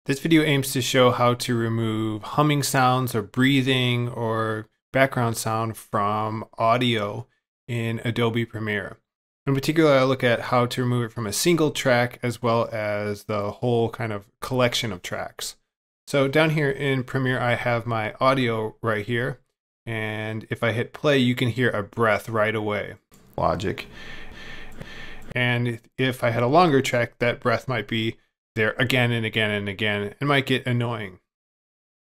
This video aims to show how to remove humming sounds or breathing or background sound from audio in Adobe Premiere. In particular, I look at how to remove it from a single track as well as the whole kind of collection of tracks. So down here in Premiere, I have my audio right here. And if I hit play, you can hear a breath right away. Logic. And if I had a longer track, that breath might be there again and again and again. It might get annoying.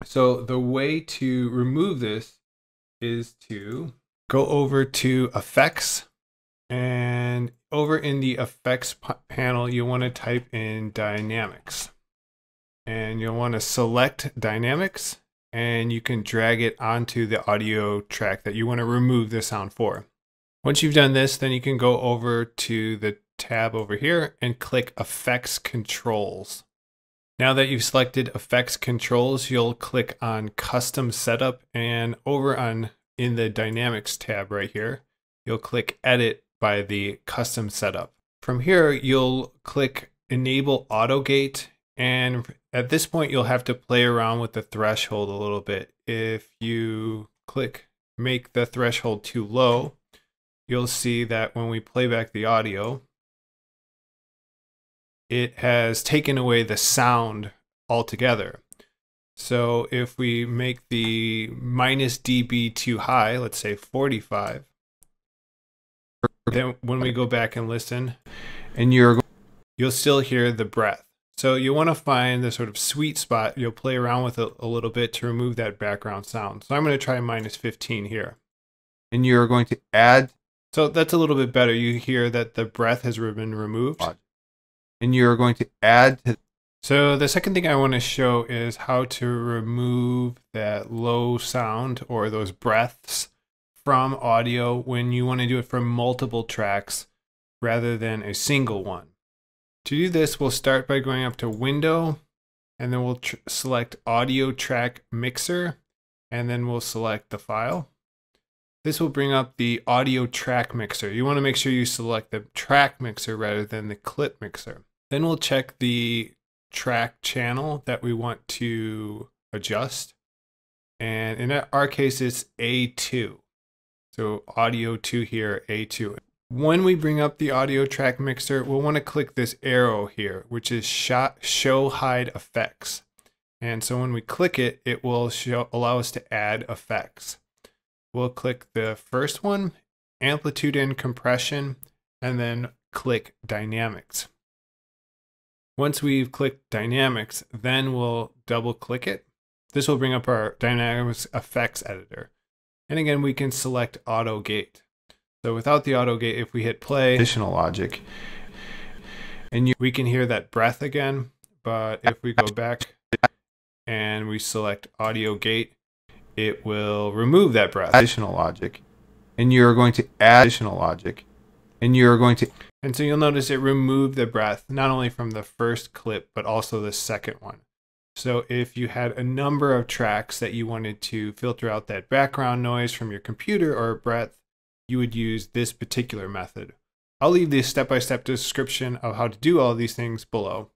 So the way to remove this is to go over to Effects, and over in the Effects panel, you want to type in Dynamics. And you'll want to select Dynamics, and you can drag it onto the audio track that you want to remove the sound for. Once you've done this, then you can go over to the tab over here and click Effects Controls. Now that you've selected Effects Controls, you'll click on Custom Setup, and over in the Dynamics tab right here, you'll click Edit by the Custom Setup. From here, you'll click Enable Autogate, and at this point, you'll have to play around with the threshold a little bit. If you click Make the Threshold too low, you'll see that when we play back the audio, it has taken away the sound altogether. So if we make the -dB too high, let's say 45, then when we go back and listen, and you'll still hear the breath. So you want to find the sort of sweet spot. You'll play around with it a little bit to remove that background sound. So I'm going to try -15 here. And you're going to add, so that's a little bit better. You hear that the breath has been removed. And you're going to add to. So the second thing I want to show is how to remove that low sound or those breaths from audio when you want to do it for multiple tracks rather than a single one. To do this, we'll start by going up to Window, and then we'll select Audio Track Mixer, and then we'll select the file. This will bring up the Audio Track Mixer. You want to make sure you select the track mixer rather than the clip mixer. Then we'll check the track channel that we want to adjust. And in our case, it's A2. So audio 2 here, A2. When we bring up the audio track mixer, we'll want to click this arrow here, which is Show Hide Effects. And so when we click it, it will allow us to add effects. We'll click the first one, Amplitude and Compression, and then click Dynamics. Once we've clicked Dynamics, then we'll double click it. This will bring up our Dynamics Effects Editor. And again, we can select Autogate. So without the Autogate, if we hit play, additional logic, and we can hear that breath again. But if we go back and we select Audio Gate, it will remove that breath. Additional logic. And you're going to add additional logic. And you're going to, and so you'll notice it removed the breath, not only from the first clip, but also the second one. So if you had a number of tracks that you wanted to filter out that background noise from your computer or breath, you would use this particular method. I'll leave the step-by-step description of how to do all these things below.